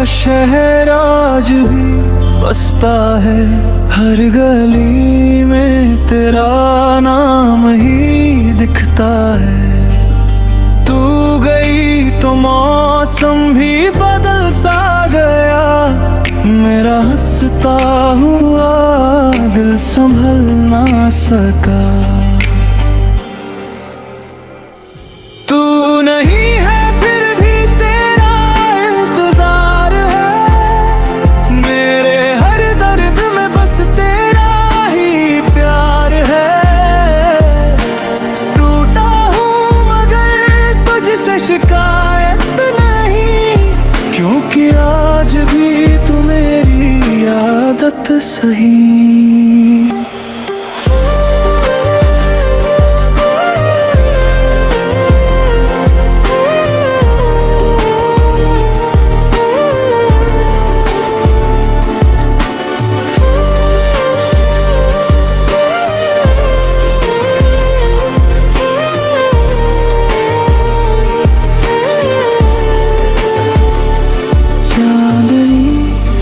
शहर आज भी बसता है, हर गली में तेरा नाम ही दिखता है। तू गई तो मौसम भी बदल सा गया, मेरा हंसता हुआ दिल संभल ना सका। तू नहीं है फिर भी तेरा इंतजार है, मेरे हर दर्द में बस तेरा ही प्यार है। टूटा हूँ मगर तुझसे शिकायत नहीं, क्योंकि आज भी तू मेरी आदत सही।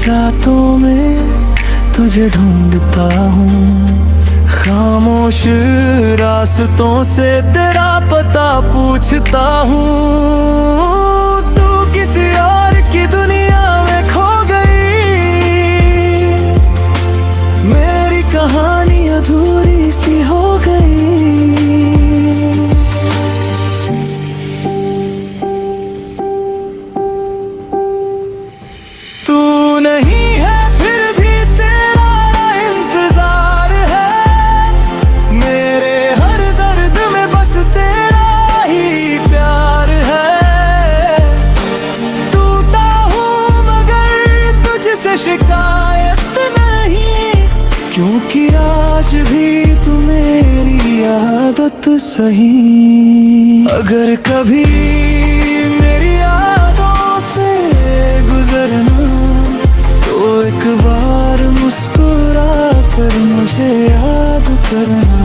रातों में तुझे ढूंढता हूँ, खामोश रास्तों से तेरा पता पूछता हूँ। तू किसी और की दुनिया में खो गई, मेरी कहानी अधूरी सी हो गई। तू नहीं है फिर भी तेरा इंतजार है, मेरे हर दर्द में बस तेरा ही प्यार है। टूटा हूँ मगर तुझसे शिकायत नहीं, क्योंकि आज भी तू मेरी आदत सही। अगर कभी मेरी यादों से गुजरना तो एक बार मुस्कुरा कर मुझे याद करना।